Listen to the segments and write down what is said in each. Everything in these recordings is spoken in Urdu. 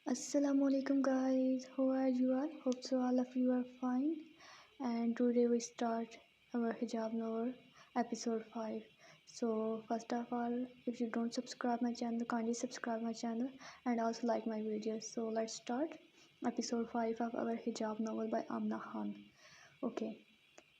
Assalamu alaikum guys, how are you all? Hope so all of you are fine. And today we start our hijab novel episode 5. So first of all, if you don't subscribe my channel, kindly subscribe my channel and also like my videos. So let's start episode 5 of our hijab novel by Amna Khan. Okay.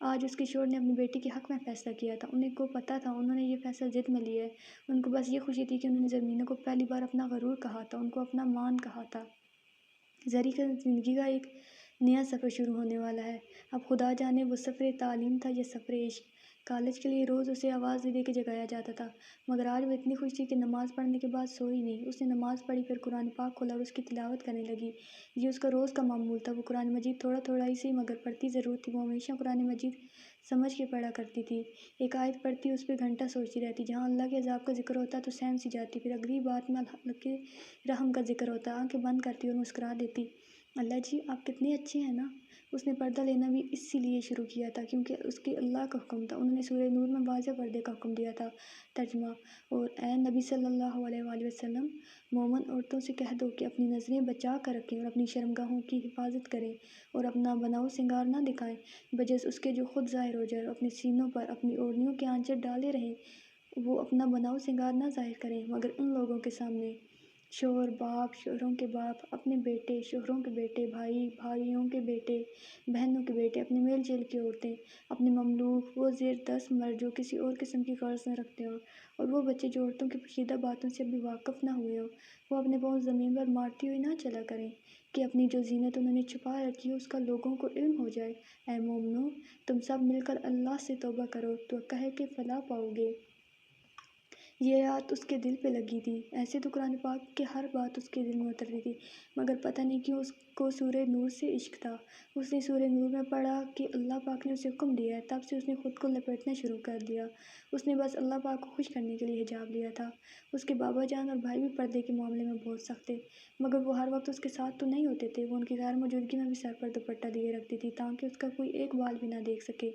آج اس کے شوہر نے اپنی بیٹی کے حق میں فیصلہ کیا تھا۔ انہیں کو پتہ تھا انہوں نے یہ فیصلہ ضد میں لیا ہے۔ ان کو بس یہ خوشی تھی کہ انہوں نے زرمینہ کو پہلی بار اپنا غرور کہا تھا، ان کو اپنا مان کہا تھا۔ زری کا زندگی کا ایک نیا سفر شروع ہونے والا ہے۔ اب خدا جانے وہ سفر تعلیم تھا یا سفر عشق۔ کالج کے لیے روز اسے آواز دے دے کے جگایا جاتا تھا، مگر آج وہ اتنی خوش تھی کہ نماز پڑھنے کے بعد سوئی نہیں۔ اس نے نماز پڑھی، پھر قرآن پاک کھولا اور اس کی تلاوت کرنے لگی۔ یہ اس کا روز کا معمول تھا۔ وہ قرآن مجید تھوڑا تھوڑا ہی صحیح مگر پڑھتی ضرور تھی۔ وہ ہمیشہ قرآن مجید سمجھ کے پڑھا کرتی تھی۔ ایک آیت پڑھتی، اس پہ گھنٹہ سوچتی رہتی۔ جہاں اللہ کے عذاب کا ذکر ہوتا تو سہم سی جاتی، پھر اگلی بات میں اللہ کے رحم کا ذکر ہوتا، آنکھیں بند کرتی اور مسکرا دیتی۔ اللہ جی آپ کتنے اچھے ہیں نا۔ اس نے پردہ لینا بھی اسی لیے شروع کیا تھا کیونکہ اس کے اللہ کا حکم تھا۔ انہوں نے سورہ نور میں واضح پردے کا حکم دیا تھا۔ ترجمہ: اور اے نبی صلی اللہ علیہ وآلہ وسلم، مومن عورتوں سے کہہ دو کہ اپنی نظریں بچا کر رکھیں اور اپنی شرمگاہوں کی حفاظت کریں اور اپنا بناؤ سنگار نہ دکھائیں بجز اس کے جو خود ظاہر ہو جائے، اور اپنے سینوں پر اپنی اوڑھنیوں کے آنچر ڈالے رہیں۔ وہ اپنا بناؤ سنگار نہ ظاہر کریں مگر ان لوگوں کے سامنے شوہر، باپ، شوہروں کے باپ، اپنے بیٹے، شوہروں کے بیٹے، بھائی، بھائیوں کے بیٹے، بہنوں کے بیٹے، اپنے میل جیل کی عورتیں، اپنے مملوک، وہ زیر 10 مرد جو کسی اور قسم کی غرض نہ رکھتے ہوں، اور وہ بچے جو عورتوں کی پوشیدہ باتوں سے ابھی واقف نہ ہوئے ہوں۔ وہ اپنے پاؤں زمین پر مارتی ہوئی نہ چلا کریں کہ اپنی جو زینت انہوں نے چھپا رکھی ہے اس کا لوگوں کو علم ہو جائے۔ اے مومنو، تم سب مل کر اللہ سے توبہ کرو تو کہے کہ فلاح پاؤ گے۔ یہ آیات اس کے دل پہ لگی تھی۔ ایسے تو قرآن پاک کی ہر بات اس کے دل میں اترتی تھی، مگر پتہ نہیں کیوں اس کو سورہ نور سے عشق تھا۔ اس نے سورہ نور میں پڑھا کہ اللہ پاک نے اسے حکم دیا ہے، تب سے اس نے خود کو لپیٹنا شروع کر دیا۔ اس نے بس اللہ پاک کو خوش کرنے کے لیے حجاب لیا تھا۔ اس کے بابا جان اور بھائی بھی پردے کے معاملے میں بہت سخت تھے، مگر وہ ہر وقت اس کے ساتھ تو نہیں ہوتے تھے۔ وہ ان کی غیر موجودگی میں بھی سر پر دوپٹہ لیے رکھتی تھی تاکہ اس کا کوئی ایک بال بھی نہ دیکھ سکے۔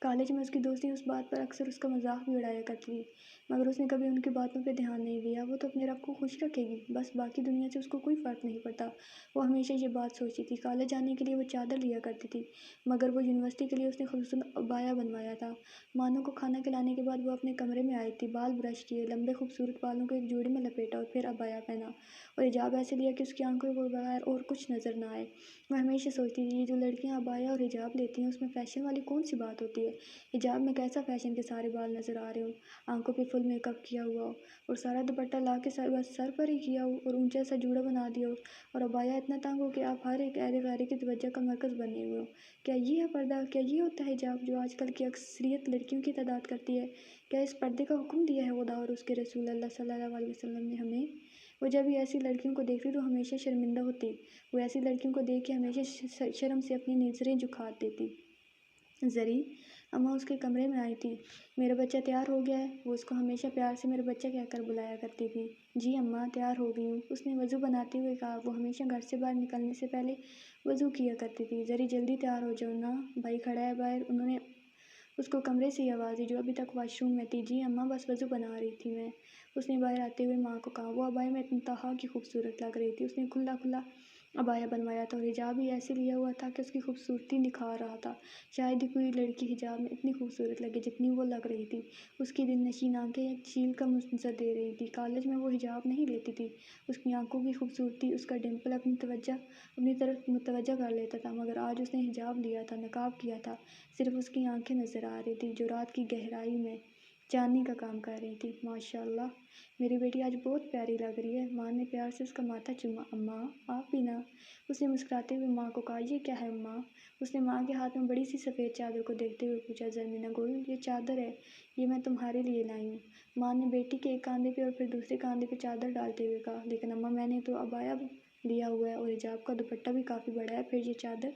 کالج میں اس کی دوستیں اس بات پر اکثر اس کا مذاق بھی اڑایا کرتی تھیں، مگر اس نے کبھی ان کی باتوں پہ دھیان نہیں دیا۔ وہ تو اپنے رب کو خوش رکھے گی، بس باقی دنیا سے اس کو کوئی فرق نہیں پڑتا۔ وہ ہمیشہ یہ بات سوچتی تھی۔ کالج جانے کے لیے وہ چادر لیا کرتی تھی، مگر وہ یونیورسٹی کے لیے اس نے خصوصاً عبایا بنوایا تھا۔ مانو کو کھانا کھلانے کے بعد وہ اپنے کمرے میں آئی تھی، بال برش کیے، لمبے خوبصورت بالوں کو ایک جوڑے میں لپیٹا اور پھر عبایا پہنا اور حجاب ایسے لیا کہ اس کی آنکھوں کو بغیر اور کچھ نظر نہ آئے۔ وہ ہمیشہ سوچتی تھی، یہ جو لڑکیاں عبایا اور حجاب لیتی ہیں اس میں فیشن والی کون سی بات ہوتی ہے؟ حجاب میں کیسا فیشن کے سارے بال نظر آ رہے ہوں، آنکھوں پہ فل میک اپ کیا ہوا ہو اور سارا دوپٹہ لا کے بس سر پر ہی کیا ہو اور اونچا سا جوڑا بنا دیا ہو اور عبایا اتنا تنگ ہو کہ آپ ہر ایک اہل غیرے کی توجہ کا مرکز بنے ہوئے ہو۔ کیا یہ ہے پردہ؟ کیا یہ ہوتا ہے حجاب جو آج کل کی اکثریت لڑکیوں کی تعداد کرتی ہے؟ کیا اس پردے کا حکم دیا ہے خدا اور اس کے رسول اللہ صلی اللہ علیہ وسلم نے ہمیں؟ وہ جب بھی ایسی لڑکیوں کو دیکھتی تو ہمیشہ شرمندہ ہوتی۔ وہ ایسی لڑکیوں کو دیکھ کے ہمیشہ شرم سے اپنی نظریں جھکا دیتی۔ زری اماں اس کے کمرے میں آئی تھی۔ میرا بچہ تیار ہو گیا ہے؟ وہ اس کو ہمیشہ پیار سے میرا بچہ کہہ کر بلایا کرتی تھی۔ جی اماں تیار ہو گئی ہوں، اس نے وضو بناتے ہوئے کہا۔ وہ ہمیشہ گھر سے باہر نکلنے سے پہلے وضو کیا کرتی تھی۔ زری جلدی تیار ہو جاؤ نا، بھائی کھڑا ہے باہر۔ انہوں نے اس کو کمرے سے ہی آواز دی جو ابھی تک واش روم میں تھی۔ جی اماں بس وضو بنا رہی تھی میں، اس نے باہر آتے ہوئے ماں کو کہا۔ وہ عبایا میں انتہا کی خوبصورت لگ رہی تھی۔ اس نے کھلا کھلا عبایا بنوایا تھا اور حجاب بھی ایسے لیا ہوا تھا کہ اس کی خوبصورتی نکھار رہا تھا۔ شاید ہی کوئی لڑکی حجاب میں اتنی خوبصورت لگے جتنی وہ لگ رہی تھی۔ اس کی دل نشین آنکھیں ایک چیل کا منظر دے رہی تھی۔ کالج میں وہ حجاب نہیں لیتی تھی، اس کی آنکھوں کی خوبصورتی، اس کا ڈمپل اپنی طرف متوجہ کر لیتا تھا، مگر آج اس نے حجاب لیا تھا، نقاب کیا تھا، صرف اس کی آنکھیں نظر آ رہی تھی جو رات کی گہرائی میں چاندنی کا کام کر رہی تھی۔ ماشاء اللہ میری بیٹی آج بہت پیاری لگ رہی ہے۔ ماں نے پیار سے اس کا ماتھا چوما۔ اماں آپ بھی نا، اس نے مسکراتے ہوئے ماں کو کہا۔ یہ کیا ہے اماں؟ اس نے ماں کے ہاتھ میں بڑی سی سفید چادر کو دیکھتے ہوئے پوچھا۔ زرمینہ گل یہ چادر ہے، یہ میں تمہارے لیے لائی ہوں، ماں نے بیٹی کے ایک کاندھے پہ اور پھر دوسرے کاندھے پہ چادر ڈالتے ہوئے کہا۔ لیکن اماں میں نے تو عبایا لیا ہوا ہے اور حجاب کا دوپٹہ بھی کافی بڑا ہے، پھر یہ چادر؟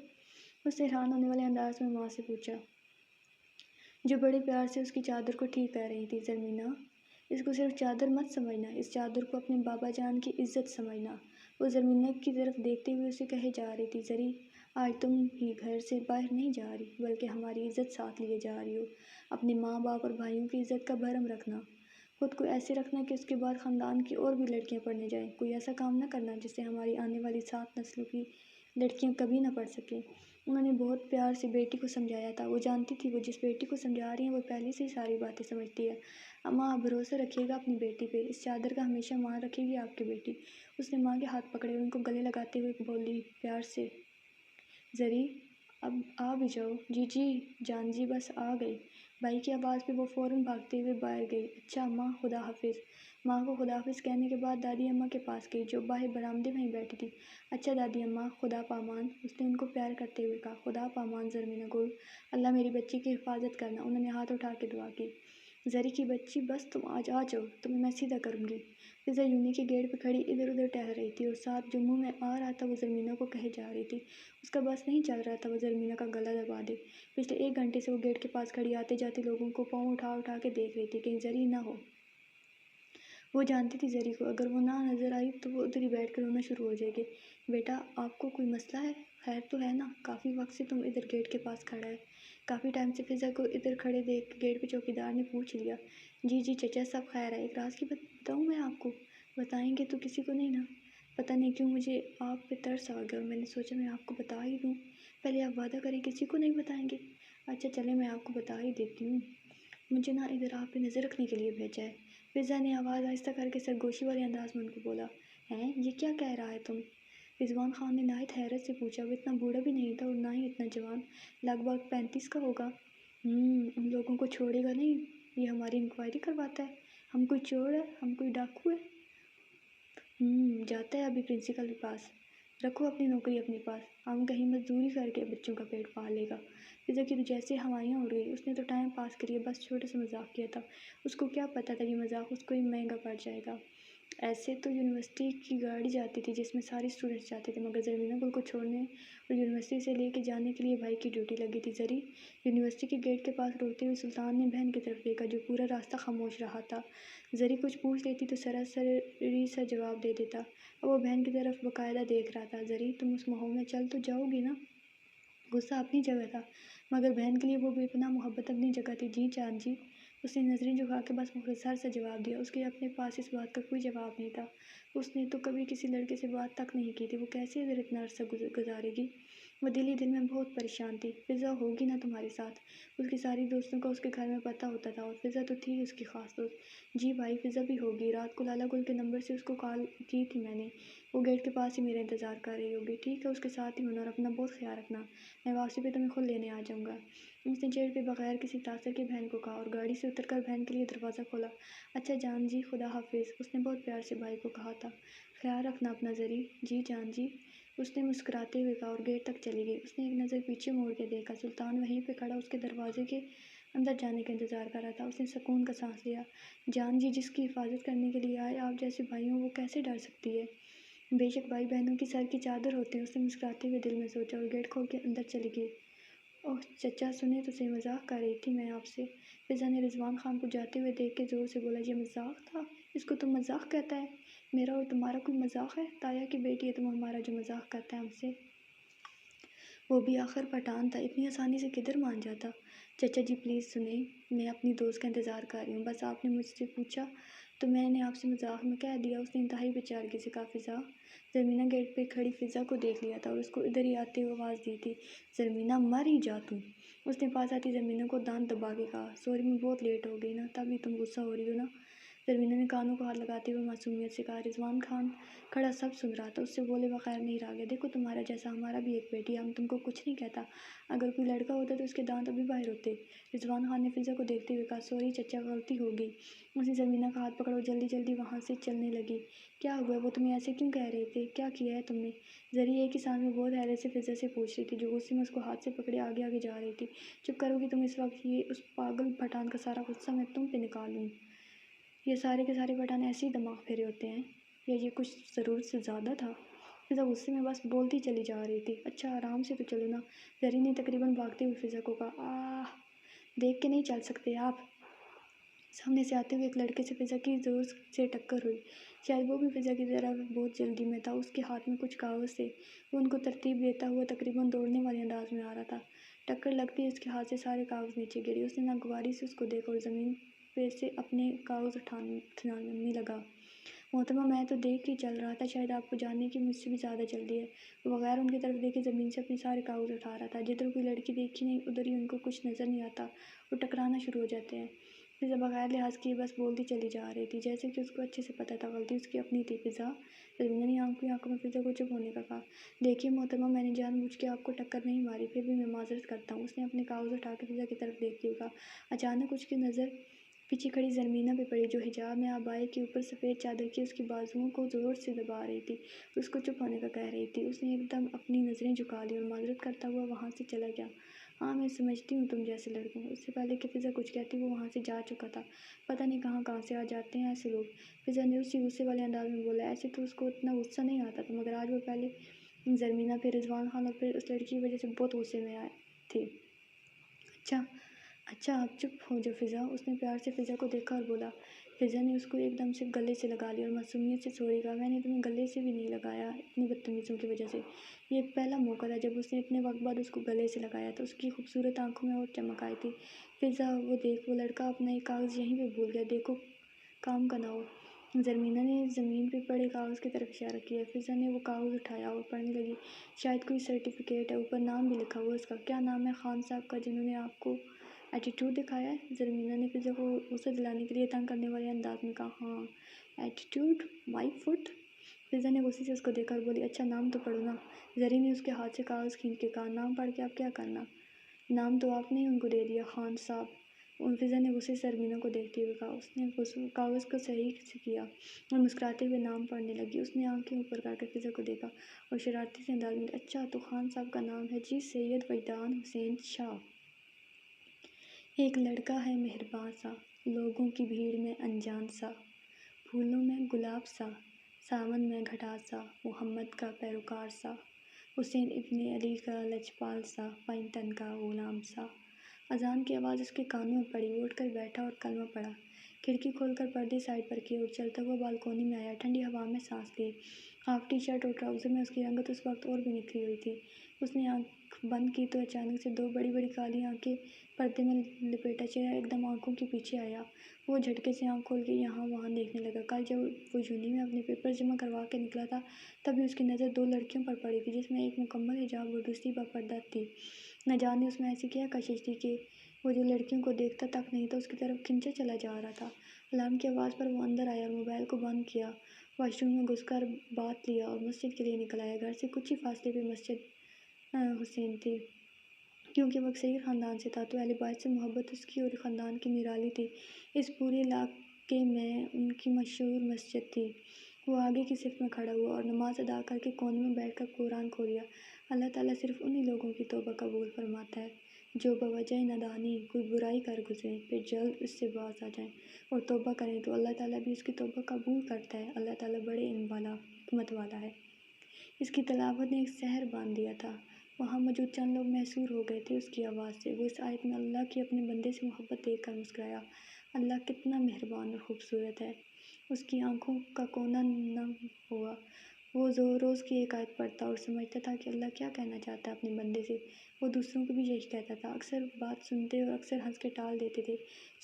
اس نے حیران ہونے والے انداز میں ماں سے پوچھا، جو بڑے پیار سے اس کی چادر کو ٹھیک کر رہی تھی۔ زرمینہ اس کو صرف چادر مت سمجھنا، اس چادر کو اپنے بابا جان کی عزت سمجھنا۔ وہ زرمینہ کی طرف دیکھتے ہوئے اسے کہے جا رہی تھی۔ زری آج تم ہی گھر سے باہر نہیں جا رہی بلکہ ہماری عزت ساتھ لیے جا رہی ہو۔ اپنے ماں باپ اور بھائیوں کی عزت کا بھرم رکھنا، خود کو ایسے رکھنا کہ اس کے بعد خاندان کی اور بھی لڑکیاں پڑھنے جائیں۔ کوئی ایسا کام نہ کرنا جس سے ہماری آنے والی 7 نسلوں کی لڑکیاں کبھی نہ پڑھ سکیں۔ انہوں نے بہت پیار سے بیٹی کو سمجھایا تھا۔ وہ جانتی تھی وہ جس بیٹی کو سمجھا رہی ہیں وہ پہلے سے ہی ساری باتیں سمجھتی ہے۔ اماں آپ بھروسہ رکھیے گا اپنی بیٹی پہ، اس چادر کا ہمیشہ ماں رکھے گی آپ کی بیٹی۔ اس نے ماں کے ہاتھ پکڑے اور ان کو گلے لگاتے ہوئے بولی پیار سے۔ زری اب آ بھی جاؤ۔ جی جی جان جی بس آ گئی۔ بھائی کی آواز پہ وہ فوراً بھاگتے ہوئے باہر گئی۔ اچھا اماں خدا حافظ۔ ماں کو خدا حافظ کہنے کے بعد دادی اماں کے پاس گئی جو باہر برآمدے میں ہی بیٹھی تھی۔ اچھا دادی اماں خدا پامان، اس نے ان کو پیار کرتے ہوئے کہا۔ خدا پامان زرمینہ گل، اللہ میری بچی کی حفاظت کرنا۔ انہوں نے ہاتھ اٹھا کے دعا کی۔ زری کی بچی بس تم آج آ جاؤ، تمہیں میں سیدھا کروں گی۔ فضا یونی کے گیٹ پہ کھڑی ادھر ادھر ٹہل رہی تھی اور ساتھ جو منہ میں آ رہا تھا وہ زرمینہ کو کہے جا رہی تھی۔ اس کا بس نہیں چل رہا تھا وہ زرمینہ کا گلا دبا دے۔ پچھلے 1 گھنٹے سے وہ گیٹ کے پاس کھڑی آتے جاتے لوگوں کو پاؤں اٹھا اٹھا کے دیکھ رہی تھی، کہیں زری نہ ہو۔ وہ جانتی تھی زری کو، اگر وہ نہ نظر آئی تو وہ ادھر ہی بیٹھ کر رونا شروع ہو جائے گی۔ بیٹا آپ کو کوئی مسئلہ ہے؟ خیر تو ہے نا؟ کافی وقت سے تم ادھر گیٹ کے پاس کھڑا ہے۔ کافی ٹائم سے فضا کو ادھر کھڑے دیکھ کے گیٹ پہ چوکیدار نے پوچھ لیا۔ جی جی چچا سب خیر ہے۔ ایک راز کی بات بتاؤں میں آپ کو؟ بتائیں گے تو کسی کو نہیں نا؟ پتہ نہیں کیوں مجھے آپ پہ ترس آ گیا اور میں نے سوچا میں آپ کو بتا ہی دوں۔ پہلے آپ وعدہ کریں کسی کو نہیں بتائیں گے؟ اچھا چلیں میں آپ کو بتا ہی دیتی ہوں۔ مجھے نا ادھر آپ پہ نظر رکھنے کے لیے بھیجا ہے۔ فضا نے آواز آہستہ کر کے سرگوشی والے انداز میں ان کو بولا۔ ہیں یہ کیا کہہ رہا ہے تم؟ رضوان خان نے نہایت حیرت سے پوچھا۔ وہ اتنا بوڑھا بھی نہیں تھا اور نہ ہی اتنا جوان، لگ بھگ 35 کا ہوگا۔ ان لوگوں کو چھوڑے گا نہیں؟ یہ ہماری انکوائری کرواتا ہے؟ ہم کوئی چور ہے؟ ہم کوئی ڈاکو ہے؟ جاتا ہے ابھی پرنسپل کے پاس۔ رکھو اپنی نوکری اپنے پاس، ہم کہیں مزدوری کر کے بچوں کا پیٹ پال لے گا۔ فضا کی تو جیسے ہوائیاں اڑ گئی۔ اس نے تو ٹائم پاس کے لیے بس چھوٹا سا مذاق کیا تھا۔ اس کو کیا پتہ تھا یہ مذاق اس کو ہی مہنگا پڑ جائے گا۔ ایسے تو یونیورسٹی کی گاڑی جاتی تھی جس میں سارے اسٹوڈنٹس جاتے تھے، مگر زرمینہ گل کو چھوڑنے اور یونیورسٹی سے لے کے جانے کے لیے بھائی کی ڈیوٹی لگی تھی۔ زری یونیورسٹی کے گیٹ کے پاس روتے ہوئے سلطان نے بہن کی طرف دیکھا جو پورا راستہ خاموش رہا تھا۔ زری کچھ پوچھ لیتی تو سراسری سا جواب دے دیتا۔ اب وہ بہن کی طرف باقاعدہ دیکھ رہا تھا۔ زری تم اس ماحول میں چل تو جاؤ گی نا؟ غصہ اپنی جگہ تھا مگر بہن کے لیے وہ بے پناہ محبت اپنی جگہ تھی۔ جی جان جی، اس نے نظریں جھکا کے بس مختصر سا جواب دیا۔ اس کے اپنے پاس اس بات کا کوئی جواب نہیں تھا۔ اس نے تو کبھی کسی لڑکے سے بات تک نہیں کی تھی، وہ کیسے ادھر اتنا عرصہ گزارے گی؟ وہ دل ہی دل میں بہت پریشان تھی۔ فضا ہوگی نا تمہارے ساتھ؟ اس کی ساری دوستوں کا اس کے گھر میں پتہ ہوتا تھا اور فضا تو تھی اس کی خاص دوست۔ جی بھائی فضا بھی ہوگی، رات کو لالا گل کے نمبر سے اس کو کال کی تھی میں نے، وہ گیٹ کے پاس ہی میرا انتظار کر رہی ہوگی۔ ٹھیک ہے اس کے ساتھ ہی ہونا اور اپنا بہت خیال رکھنا، میں واپسی پہ تمہیں خود لینے آ جاؤں گا۔ اس نے چیڑ پہ بغیر کسی تاثر کے بہن کو کہا اور گاڑی سے اتر کر بہن کے لیے دروازہ کھولا۔ اچھا جان جی خدا حافظ، اس نے بہت پیار سے بھائی کو کہا تھا۔ خیال رکھنا اپنا زری۔ جی جان جی، اس نے مسکراتے ہوئے کہا اور گیٹ تک چلی گئی۔ اس نے ایک نظر پیچھے موڑ کے دیکھا، سلطان وہیں پہ کھڑا اس کے دروازے کے اندر جانے کا انتظار کر رہا تھا۔ اس نے سکون کا سانس لیا۔ جان جی جس کی حفاظت کرنے کے لیے آئے آپ جیسے بھائی ہوں وہ کیسے ڈر سکتی ہے؟ بے شک بھائی بہنوں کی سر کی چادر ہوتے ہیں، اس نے مسکراتے ہوئے دل میں سوچا اور گیٹ کھول کے اندر چلی گئی۔ اوہ چچا سنیں تو صحیح، مذاق کر رہی تھی میں آپ سے۔ فضا نے رضوان خان کو جاتے ہوئے دیکھ کے زور سے بولا۔ یہ مذاق تھا؟ اس کو تم مذاق کہتا ہے؟ میرا اور تمہارا کوئی مذاق ہے؟ تایا کی بیٹی ہے تم ہمارا جو مذاق کرتا ہے ہم سے؟ وہ بھی آخر پٹھان تھا، اتنی آسانی سے کدھر مان جاتا؟ چچا جی پلیز سنیں، میں اپنی دوست کا انتظار کر رہی ہوں، بس آپ نے مجھ سے پوچھا تو میں نے آپ سے مذاق میں کہہ دیا، اس نے انتہائی بے چارگی سے کہا۔ فضا زرمینہ گیٹ پہ کھڑی فضا کو دیکھ لیا تھا اور اس کو ادھر ہی آتے ہوئے آواز دی تھی۔ زرمینہ مر ہی جا تم، اس نے پاس آتی زرمینہ کو دانت دبا کے کہا۔ سوری میں بہت لیٹ ہو گئی نا، تبھی تم غصہ ہو رہی ہو نا؟ زرمینہ نے کانوں کو ہاتھ لگاتے ہوئے معصومیت سے کہا۔ رضوان خان کھڑا سب سن رہا تھا، اس سے بولے بغیر نہیں رہ گیا۔ دیکھو تمہارا جیسا ہمارا بھی ایک بیٹی ہے، ہم تم کو کچھ نہیں کہتا، اگر کوئی لڑکا ہوتا تو اس کے دانت ابھی باہر ہوتے۔ رضوان خان نے فضا کو دیکھتے ہوئے کہا۔ سوری چچا غلطی ہو گئی۔ اس نے زرمینہ کا ہاتھ پکڑا اور جلدی جلدی وہاں سے چلنے لگی۔ کیا ہوا؟ وہ تمہیں ایسے کیوں کہہ رہے تھے؟ کیا کیا ہے تم نے؟ زری ایک ہی سانس میں بہت حیرت سے فضا سے پوچھ رہی تھی جو غصے میں اس کو ہاتھ سے پکڑے آگے آگے جا رہی تھی۔ چپ کرو گی تم اس وقت؟ یہ اس پاگل پٹھان کا سارا غصہ میں تم پہ نکالوں؟ یہ سارے کے سارے پٹھان ایسے ہی دماغ پھیرے ہوتے ہیں یا یہ کچھ ضرورت سے زیادہ تھا؟ فضا غصے میں بس بولتی چلی جا رہی تھی۔ اچھا آرام سے تو چلو نا، زری نے تقریباً بھاگتے ہوئے فضا کو کہا۔ دیکھ کے نہیں چل سکتے آپ؟ سامنے سے آتے ہوئے ایک لڑکے سے فضا کی زور سے ٹکر ہوئی، شاید وہ بھی فضا کی طرح بہت جلدی میں تھا۔ اس کے ہاتھ میں کچھ کاغذ تھے، وہ ان کو ترتیب دیتا ہوا تقریباً دوڑنے والے انداز میں آ رہا تھا۔ ٹکر لگتے ہی اس کے ہاتھ سے سارے کاغذ نیچے گرے۔ اس نے ناگواری سے اس کو دیکھا اور زمین پہ سے اپنے کاغذ اٹھانے لگا۔ محترمہ میں تو دیکھ کے چل رہا تھا، شاید آپ کو جاننے کی مجھ سے بھی زیادہ جلدی ہے۔ وہ بغیر ان کی طرف دیکھے زمین سے اپنے سارے کاغذ اٹھا رہا تھا۔ جدھر کوئی لڑکی دیکھی نہیں ادھر ہی ان کو کچھ نظر نہیں آتا اور ٹکرانا شروع ہو جاتے ہیں۔ فضا بغیر لحاظ کیے بس بولتی چلی جا رہی تھی، جیسے کہ اس کو اچھے سے پتہ تھا غلطی اس کی اپنی تھی۔ فضا، زرینہ نے آنکھوں میں فضا کو چپ ہونے کا کہا۔ دیکھیے محترمہ، میں نے جان بوجھ کے آپ کو ٹکر نہیں ماری، پھر بھی میں معذرت کرتا ہوں۔ اس نے اپنے کاغذ اٹھا کے فضا کی طرف دیکھتے ہوئے کہا۔ اچانک اس کی نظر پیچھے کھڑی زرینہ پہ پڑی، جو حجاب میں عبائی کے اوپر سفید چادر کی اس کی بازوؤں کو زور سے دبا رہی تھی، اس کو چپ ہونے کا کہہ رہی تھی۔ اس نے ایک دم اپنی نظریں جھکا لیں اور معذرت کرتا ہوا وہاں سے چلا گیا۔ ہاں، میں سمجھتی ہوں تم جیسے لڑکوں، اس سے پہلے کہ فضا کچھ کہتی وہ وہاں سے جا چکا تھا۔ پتہ نہیں کہاں سے آ جاتے ہیں ایسے لوگ، فضا نے اسی غصے والے انداز میں بولا۔ ایسے تو اس کو اتنا غصہ نہیں آتا تھا، مگر آج وہ پہلے زرینہ، پھر رضوان خان اور پھر اس لڑکی کی وجہ سے بہت غصے میں تھی۔ اچھا آپ چپ ہو جو فضا، اس نے پیار سے فضا کو دیکھا اور بولا۔ فضا نے اس کو ایک دم سے گلے سے لگا لیا اور معصومیت سے سوری کہا۔ میں نے تمہیں گلے سے بھی نہیں لگایا اتنی بدتمیزیوں کی وجہ سے۔ یہ پہلا موقع تھا جب اس نے اتنے وقت بعد اس کو گلے سے لگایا تھا۔ اس کی خوبصورت آنکھوں میں اور چمک آئی تھی۔ فضا، وہ دیکھ، وہ لڑکا اپنا ایک کاغذ یہیں پہ بھول گیا، دیکھو کام کا نہ ہو۔ زرینہ نے زمین پہ پڑے کاغذ کی طرف اشارہ کیا۔ فضا نے وہ کاغذ اٹھایا اور پڑھنے لگی۔ شاید کوئی سرٹیفکیٹ ہے، اوپر نام بھی لکھا ہوا ہے اس کا۔ کیا نام ہے خان صاحب کا جنہوں نے آپ کو ایٹیٹیوڈ دکھایا ہے؟ زرینہ نے فضا کو غصہ دلانے کے لیے تنگ کرنے والے انداز میں کہا۔ ہاں، ایٹیٹیوڈ، مائی فٹ؟ فضا نے غصے سے اس کو دیکھا اور بولی۔ اچھا نام تو پڑھو نا۔ زرین نے اس کے ہاتھ سے کاغذ کھینچ کے کہا۔ نام پڑھ کے آپ کیا کرنا؟ نام تو آپ نے ہی ان کو دے دیا، خان صاحب۔ فضا نے غصے سے زرینہ کو دیکھتے ہوئے کہا۔ اس نے کاغذ کو صحیح سے کیا اور مسکراتے ہوئے نام پڑھنے لگی۔ اس نے آنکھیں اوپر کر کے فضا کو دیکھا اور شرارتی سے انداز میں کہا۔ اچھا تو خان صاحب کا نام ہے جی سید وجدان حسین شاہ۔ ایک لڑکا ہے مہرباں سا، لوگوں کی بھیڑ میں انجان سا، پھولوں میں گلاب سا، ساون میں گھٹا سا، محمد کا پیروکار سا، حسین ابن علی کا لجپال سا، پائنٹن کا غلام سا۔ اذان کی آواز اس کے کانوں میں پڑی۔ وہ اٹھ کر بیٹھا اور کلمہ پڑھا۔ کھڑکی کھول کر پردے سائڈ پر کیے اور چلتا ہوا بالکونی میں آیا۔ ٹھنڈی ہوا میں سانس لی۔ ہاف ٹی شرٹ اور ٹراؤزر میں اس کی رنگت اس وقت اور بھی نکھری ہوئی تھی۔ اس نے آنکھ بند کی تو اچانک سے دو بڑی بڑی کالی آنکھیں پردے میں لپیٹا چہرہ ایک دم آنکھوں کے پیچھے آیا۔ وہ جھٹکے سے آنکھ کھول کے یہاں وہاں دیکھنے لگا۔ کل جب وہ یونی میں اپنے پیپرز جمع کروا کے نکلا تھا، تب بھی اس کی نظر دو لڑکیوں پر پڑی تھی، جس میں ایک مکمل حجاب اور دوسری باپردہ تھی۔ نہ جانے اس میں ایسی کیا کشش تھی کہ وہ جو لڑکیوں کو دیکھتا تک نہیں تھا اس کی طرف کھنچا چلا جا رہا تھا۔ الارم کی آواز پر وہ اندر آیا اور موبائل کو بند کیا، واش روم میں گھس کر بات لیا اور مسجد کے لیے نکل آیا۔ گھر سے کچھ ہی فاصلے پہ مسجد حسین تھی۔ کیونکہ وہ ایک صحیح خاندان سے تھا تو اہل بیت سے محبت اس کی اور خاندان کی نرالی تھی۔ اس پورے علاقے میں ان کی مشہور مسجد تھی۔ وہ آگے کی صف میں کھڑا ہوا اور نماز ادا کر کے کونے میں بیٹھ کر قرآن کھولیا۔ اللہ تعالیٰ صرف انہی لوگوں کی توبہ قبول فرماتا ہے جو بوجہ نادانی کوئی برائی کر گزریں، پھر جلد اس سے باز آ جائیں اور توبہ کریں تو اللہ تعالیٰ بھی اس کی توبہ قبول کرتا ہے۔ اللہ تعالیٰ بڑے علم والا، حکمت والا ہے۔ اس کی تلاوت نے ایک سحر باندھ دیا تھا۔ وہاں موجود چند لوگ محصور ہو گئے تھے اس کی آواز سے۔ وہ اس آیت میں اللہ کی اپنے بندے سے محبت دیکھ کر مسکرایا۔ اللہ کتنا مہربان اور خوبصورت ہے۔ اس کی آنکھوں کا کونا نم ہوا۔ وہ روز کی ایک آیت پڑھتا اور سمجھتا تھا کہ اللہ کیا کہنا چاہتا ہے اپنے بندے سے۔ وہ دوسروں کو بھی یہی کہتا تھا۔ اکثر بات سنتے اور اکثر ہنس کے ٹال دیتے تھے۔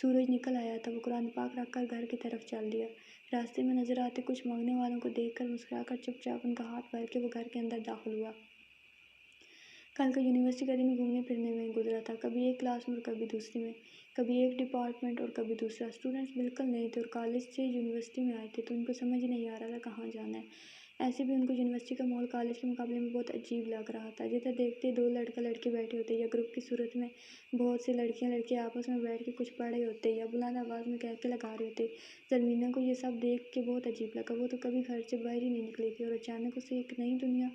سورج نکل آیا تھا۔ وہ قرآن پاک رکھ کر گھر کی طرف چل دیا۔ راستے میں نظر آتے کچھ مانگنے والوں کو دیکھ کر مسکرا کر چپ چاپ ان کا ہاتھ پکڑ کے وہ گھر کے اندر داخل ہوا۔ کل کا یونیورسٹی کا دن گھومنے پھرنے میں گزرا تھا، کبھی ایک کلاس میں اور کبھی دوسری میں، کبھی ایک ڈپارٹمنٹ اور کبھی دوسرا۔ اسٹوڈنٹس بالکل نئے تھے اور کالج سے یونیورسٹی میں آئے تھے تو ان کو سمجھ ہی نہیں آ رہا تھا کہاں جانا ہے۔ ایسے بھی ان کو یونیورسٹی کا ماحول کالج کے مقابلے میں بہت عجیب لگ رہا تھا۔ جدھر دیکھتے دو لڑکا لڑکی بیٹھے ہوتے یا گروپ کی صورت میں بہت سے لڑکیاں لڑکے آپس میں بیٹھ کے کچھ پڑھ رہے ہوتے یا بلند آواز میں کہہ کے لگا رہے ہوتے۔ زرینہ کو یہ سب دیکھ کے بہت عجیب لگا۔ وہ تو کبھی گھر سے باہر ہی نہیں نکلی تھی اور اچانک اسے ایک نئی دنیا،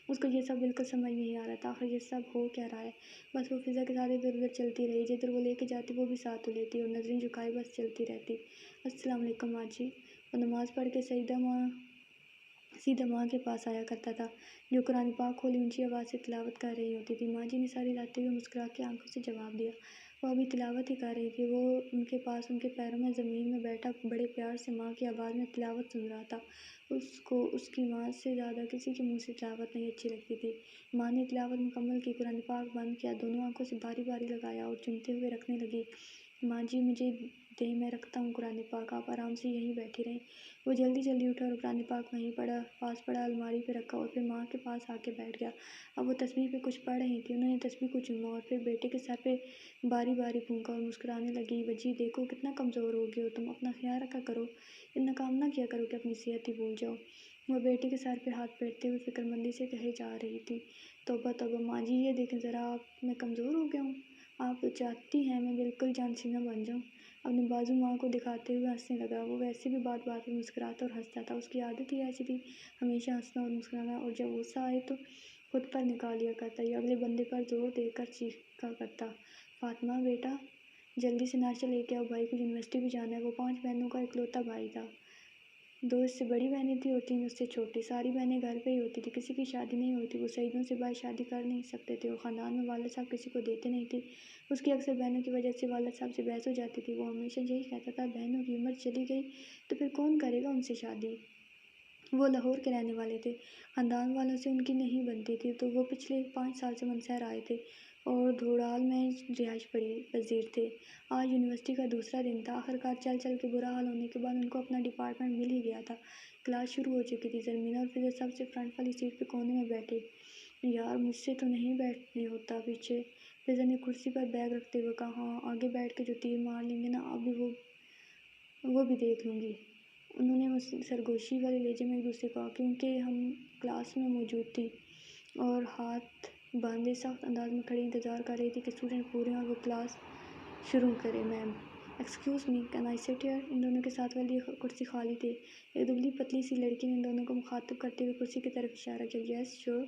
اس کو یہ سب بالکل سمجھ نہیں آ رہا تھا آخر یہ سب ہو کیا رہا ہے۔ بس وہ فضا کے ساتھ ادھر ادھر چلتی رہی، جدھر وہ لے کے جاتی وہ بھی ساتھ تو لیتی اور نظریں جھکائے بس چلتی رہتی۔ السلام علیکم ماں جی۔ وہ نماز پڑھ کے سیدھا ماں کے پاس آیا کرتا تھا جو قرآن پاک کھولی اونچی آواز سے تلاوت کر رہی ہوتی تھی۔ ماں جی نے ساری لاتے ہوئے مسکرا کے آنکھوں سے جواب دیا۔ وہ ابھی تلاوت ہی کر رہی تھی۔ وہ ان کے پاس ان کے پیروں میں زمین میں بیٹھا بڑے پیار سے ماں کی آواز میں تلاوت سن رہا تھا۔ اس کو اس کی ماں سے زیادہ کسی کے منہ سے تلاوت نہیں اچھی لگتی تھی۔ ماں نے تلاوت مکمل کی، قرآن پاک بند کیا، دونوں آنکھوں سے باری باری لگایا اور چومتے ہوئے رکھنے لگی۔ ماں جی مجھے دیں، میں رکھتا ہوں قرآن پاک، آپ آرام سے یہیں بیٹھی رہیں۔ وہ جلدی اٹھا اور قرآن پاک وہیں پاس پڑا، الماری پہ رکھا اور پھر ماں کے پاس آ کے بیٹھ گیا۔ اب وہ تسبیح پہ کچھ پڑھ رہی تھی۔ انہوں نے تسبیح کو چوما اور پھر بیٹے کے سر پہ باری باری پھونکا اور مسکرانے لگی۔ بجی دیکھو کتنا کمزور ہو گئے ہو تم، اپنا خیال رکھا کرو، اتنا کام نہ کیا کرو کہ اپنی صحت ہی بھول جاؤ۔ وہ بیٹے کے سر پہ ہاتھ پھیرتے ہوئے فکر مندی سے کہے جا رہی تھی، توبہ توبہ ماں جی، یہ دیکھیں ذرا، آپ میں کمزور ہو گیا ہوں، آپ تو چاہتی ہیں میں بالکل جانشینہ بن جاؤں۔ اپنے بازو ماں کو دکھاتے ہوئے ہنسنے لگا۔ وہ ویسے بھی بات بات میں مسکراتا اور ہنستا تھا، اس کی عادت ہی ایسی تھی ہمیشہ ہنسنا اور مسکرانا، اور جب غصہ آئے تو خود پر نکال لیا کرتا یا اگلے بندے پر زور دے کر چیخا کرتا۔ فاطمہ بیٹا جلدی سے ناشتہ لے کے آؤ، بھائی کو یونیورسٹی بھی جانا ہے۔ وہ 5 بہنوں کا اکلوتا بھائی تھا، 2 اس سے بڑی بہنیں تھیں اور 3 اس سے چھوٹی۔ ساری بہنیں گھر پہ ہی ہوتی تھی، کسی کی شادی نہیں ہوئی تھی۔ وہ سعیدوں سے باہر شادی کر نہیں سکتے تھے اور خاندان میں والد صاحب کسی کو دیتے نہیں تھے۔ اس کی اکثر بہنوں کی وجہ سے والد صاحب سے بحث ہو جاتی تھی۔ وہ ہمیشہ یہی کہتا تھا، بہنوں کی عمر چلی گئی تو پھر کون کرے گا ان سے شادی۔ وہ لاہور کے رہنے والے تھے، خاندان والوں سے ان کی نہیں بنتی تھی، تو وہ پچھلے 5 سال سے منصہر آئے تھے اور دھوڑال میں رہائش پذیر تھے۔ آج یونیورسٹی کا دوسرا دن تھا۔ آخرکار چل کے برا حال ہونے کے بعد ان کو اپنا ڈپارٹمنٹ مل ہی گیا تھا۔ کلاس شروع ہو چکی تھی۔ زرمینہ اور فضا سب سے فرنٹ والی سیٹ پہ کونے میں بیٹھے۔ یار مجھ سے تو نہیں بیٹھنے ہوتا پیچھے، فضا نے کرسی پر بیگ رکھتے ہوئے کہا۔ ہاں آگے بیٹھ کے جو تیر مار لیں گے نا، ابھی وہ بھی دیکھ لوں گی، انہوں نے سرگوشی والے لہجے میں ایک دوسرے کو کہا، کیونکہ ہم کلاس میں موجود تھی اور ہاتھ باندھے سخت انداز میں کھڑی انتظار کر رہی تھی کہ اسٹوڈنٹ پورے اور وہ کلاس شروع کرے۔ میم ایکسکیوز می، کین آئی سٹ ہیئر؟ ان دونوں کے ساتھ والی کرسی خالی تھی۔ ایک دبلی پتلی سی لڑکی نے ان دونوں کو مخاطب کرتے ہوئے کرسی کی طرف اشارہ کیا۔ یس شیور،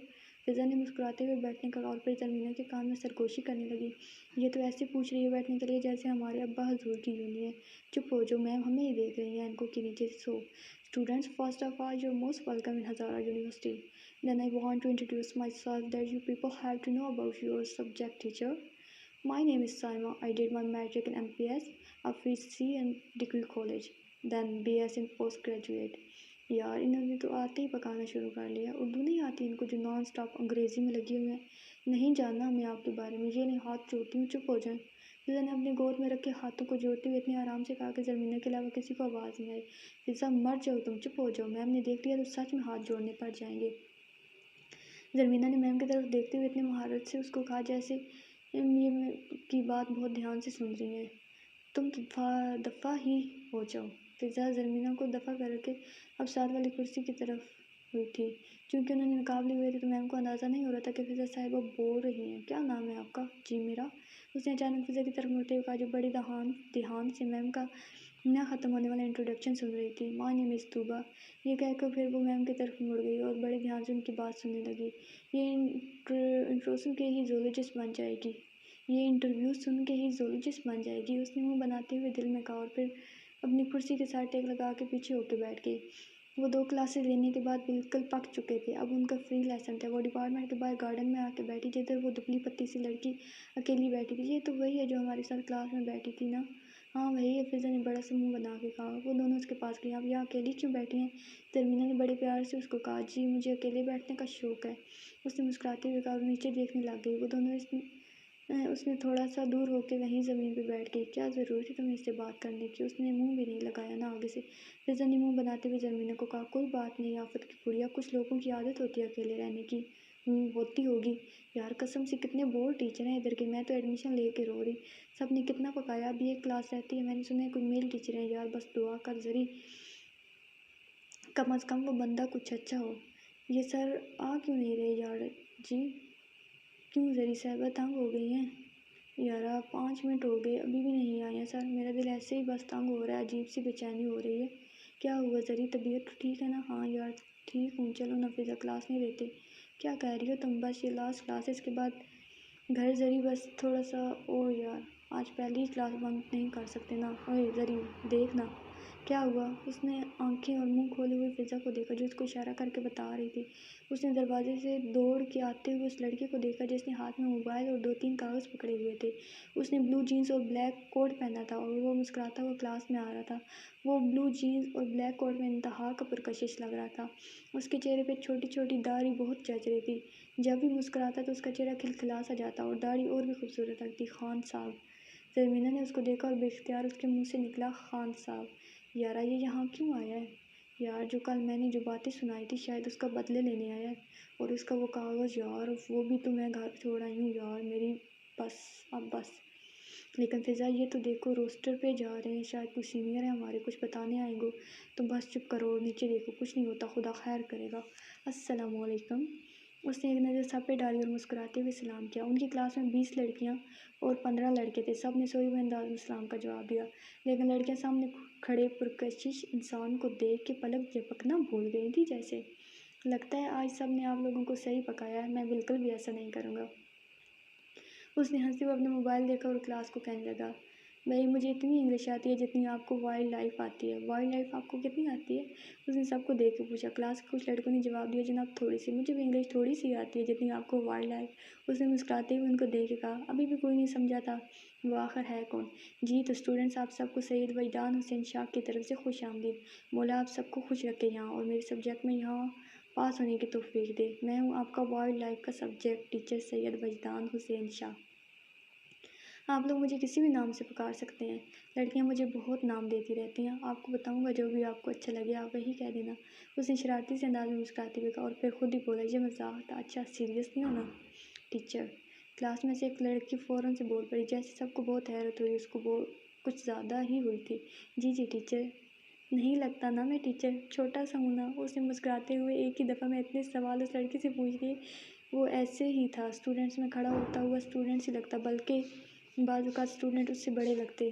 فضا نے مسکراتے ہوئے بیٹھنے کا کہا اور پھر زرمینہ کے کان میں سرگوشی کرنے لگی۔ یہ تو ایسے پوچھ رہی ہے بیٹھنے کے لیے جیسے ہمارے ابا حضور کی یونین ہے۔ چپ ہو جاؤ میم، ہمیں ہی دیکھ رہی ہیں اینکوں کے نیچے۔ So students, first of all you are most welcome in Hazara university. Then I want to introduce myself that you people have to know about your subject teacher. My name is Saima. I did my metric in MPS, FEC and Degree College, then BS in postgraduate. یار انہوں نے تو آتے ہی پکانا شروع کر لیا۔ اردو نہیں آتی ان کو جو نان سٹاپ انگریزی میں لگی ہوئی ہیں۔ نہیں جاننا ہمیں آپ کے بارے میں، یہ نہیں ہاتھ جوڑتی ہوں، چپ ہو جائیں۔ فضا نے اپنے گود میں رکھے ہاتھوں کو جوڑتے ہوئے اتنے آرام سے کہا کہ زرمینہ کے علاوہ کسی کو آواز نہیں آئی۔ فضا مر جاؤ تم، چپ ہو جاؤ، میم نے دیکھ لیا تو سچ میں ہاتھ جوڑنے پڑ جائیں گے۔ زرمینہ نے میم کی طرف دیکھتے ہوئے اتنے مہارت سے اس کو کہا جیسے یہ کی بات بہت دھیان سے سن رہی ہیں۔ تم دفعہ ہی ہو جاؤ۔ فضا زرمینہ کو دفعہ کر کے اب ساتھ والی کرسی کی طرف ہوئی تھی۔ چونکہ انہوں نے نقاب لیے ہوئے تھے تو میم کو اندازہ نہیں ہو رہا تھا کہ فضا صاحبہ بول رہی ہیں۔ کیا نام ہے آپ کا؟ جی میرا، اس نے اچانک فضا کی طرف مڑتے ہوئے کہا جو بڑے دھیان سے میم کا نہ ختم ہونے والا انٹروڈکشن سن رہی تھی۔ مائی نیم از طوبیٰ، یہ کہہ کر پھر وہ میم کی طرف مڑ گئی اور بڑے دھیان سے ان کی بات سننے لگی۔ یہ انٹرویو سن کے ہی زولوجسٹ بن جائے گی، اس نے منہ بناتے ہوئے دل میں کہا اور پھر اپنی کرسی کے ساتھ ٹیک لگا کے پیچھے ہو کے بیٹھ گئی۔ وہ 2 کلاسز لینے کے بعد بالکل پک چکے تھے، اب ان کا فری لیسن تھا۔ وہ ڈپارٹمنٹ کے باہر گارڈن میں آ کے بیٹھی جدھر وہ دبلی پتلی سی لڑکی اکیلی بیٹھی تھی۔ یہ تو وہی ہے جو ہمارے ساتھ کلاس میں بیٹھی تھی نا؟ ہاں وہی ہے، فضا نے بڑا سا منہ بنا کے کہا۔ وہ دونوں اس کے پاس گئیں۔ آپ یہاں اکیلی کیوں بیٹھی ہیں؟ زرمینہ نے بڑے پیار سے اس کو کہا۔ جی مجھے اکیلے بیٹھنے کا شوق ہے، اس نے مسکراتے ہوئے کہا اور نیچے دیکھنے لگ گئی۔ وہ دونوں اس نے تھوڑا سا دور ہو کے وہیں زمین پہ بیٹھ گئی۔ کیا ضرورت ہے تمہیں اس سے بات کرنے کی؟ اس نے منہ بھی نہیں لگایا نا آگے سے۔ فضا نے منہ بناتے ہوئے زرمینہ کو کہا، کوئی بات نہیں آفت کی گڑیا، کچھ لوگوں کی عادت ہوتی ہے اکیلے رہنے کی۔ ہوتی ہوگی یار، قسم سے کتنے بور ٹیچر ہیں ادھر کے، میں تو ایڈمیشن لے کے رو رہی۔ سب نے کتنا پکایا، ابھی ایک کلاس رہتی ہے، میں نے سنا ہے کوئی میل ٹیچر ہیں یار، بس دعا کر زری، کم از کم وہ بندہ کچھ اچھا ہو۔ یہ سر آ کیوں نہیں رہے یار؟ جی کیوں زری صاحبہ تنگ ہو گئی ہیں؟ یارا 5 منٹ ہو گئے ابھی بھی نہیں آئی ہیں سر، میرا دل ایسے ہی بس تنگ ہو رہا ہے، عجیب سی بے چینی ہو رہی ہے۔ کیا ہوا زری، طبیعت ٹھیک ہے نا؟ ہاں یار ٹھیک ہوں، چلو نا فضا کلاس نہیں لیتے۔ کیا کہہ رہی ہو تم؟ بس یہ لاسٹ کلاس ہے، اس کے بعد گھر زری، بس تھوڑا سا او یار، آج پہلی کلاس بنک نہیں کر سکتے نا؟ اوئے زری دیکھ نا۔ کیا ہوا؟ اس نے آنکھیں اور منہ کھولے ہوئے فضا کو دیکھا جو اس کو اشارہ کر کے بتا رہی تھی۔ اس نے دروازے سے دوڑ کے آتے ہوئے اس لڑکی کو دیکھا جس نے ہاتھ میں موبائل اور 2-3 کاغذ پکڑے ہوئے تھے۔ اس نے بلو جینس اور بلیک کوٹ پہنا تھا اور وہ مسکراتا ہوا کلاس میں آ رہا تھا۔ وہ بلو جینس اور بلیک کوٹ میں انتہا کا پرکشش لگ رہا تھا۔ اس کے چہرے پہ چھوٹی چھوٹی داڑھی بہت جچ رہی تھی، جب بھی مسکراتا تو اس کا چہرہ کھلکھلا سا جاتا اور داڑھی اور بھی خوبصورت لگتی۔ خان صاحب، زرمینہ نے اس کو دیکھا اور بے اختیار اس کے منہ سے نکلا، خان صاحب۔ یارا یہ یہاں کیوں آیا ہے؟ یار جو کل میں نے جو باتیں سنائی تھی شاید اس کا بدلے لینے آیا ہے، اور اس کا وہ کاغذ یار وہ بھی تو میں گھر چھوڑ آئی ہوں یار، میری بس اب بس۔ لیکن فضا یہ تو دیکھو روسٹر پہ جا رہے ہیں، شاید کوئی سینئر ہے ہمارے کچھ بتانے آئیں گے، تو بس چپ کرو اور نیچے دیکھو، کچھ نہیں ہوتا، خدا خیر کرے گا۔ السلام علیکم۔ اس نے ایک نظر سب پہ ڈالی اور مسکراتے ہوئے سلام کیا۔ ان کی کلاس میں 20 لڑکیاں اور 15 لڑکے تھے، سب نے سوئے ہوئے انداز میں سلام کا جواب دیا، لیکن لڑکیاں سامنے کھڑے پرکشش انسان کو دیکھ کے پلک جھپکنا بھول گئی تھی جیسے۔ لگتا ہے آج سب نے آپ لوگوں کو صحیح پکایا ہے، میں بالکل بھی ایسا نہیں کروں گا۔ اس نے ہنستے ہوئے اپنا موبائل دیکھا اور کلاس کو کہنے لگا، بھائی مجھے اتنی انگلش آتی ہے جتنی آپ کو وائلڈ لائف آتی ہے۔ وائلڈ لائف آپ کو کتنی آتی ہے؟ اس نے سب کو دیکھ کے پوچھا۔ کلاس کے کچھ لڑکوں نے جواب دیا، جناب تھوڑی سی، مجھے بھی انگلش تھوڑی سی آتی ہے جتنی آپ کو وائلڈ لائف۔ اس نے مسکراتے ہوئے ان کو دیکھ کے کہا، ابھی بھی کوئی نہیں سمجھا تھا وہ آخر ہے کون؟ جی تو اسٹوڈنٹس آپ سب کو سید وجدان حسین شاہ کی طرف سے خوش آمدید۔ مولا آپ سب کو خوش رکھے یہاں، اور میرے سبجیکٹ میں یہاں پاس ہونے کی توفیق دے۔ میں ہوں آپ کا وائلڈ لائف کا سبجیکٹ ٹیچر سید وجدان حسین شاہ۔ آپ لوگ مجھے کسی بھی نام سے پکار سکتے ہیں، لڑکیاں مجھے بہت نام دیتی رہتی ہیں، آپ کو بتاؤں گا جو بھی آپ کو اچھا لگے آپ وہی کہہ دینا۔ اس نے شرارتی سے انداز میں مسکراتے ہوئے کہا، اور پھر خود ہی بولا، یہ مذاق تھا، اچھا سیریس نہیں ہونا ٹیچر۔ کلاس میں سے ایک لڑکی فوراً سے بول پڑی، جیسے سب کو بہت حیرت ہوئی، اس کو کچھ زیادہ ہی ہوئی تھی۔ جی ٹیچر، نہیں لگتا نا میں ٹیچر چھوٹا سا ہوں نا؟ اس نے مسکراتے ہوئے ایک ہی دفعہ میں اتنے سوال اس لڑکی سے پوچھ لیے، وہ ایسے ہی تھا اسٹوڈنٹس میں کھڑا ہوتا ہوا اسٹوڈنٹس ہی لگتا، بلکہ بعض اوقات اسٹوڈنٹ اس سے بڑے لگتے۔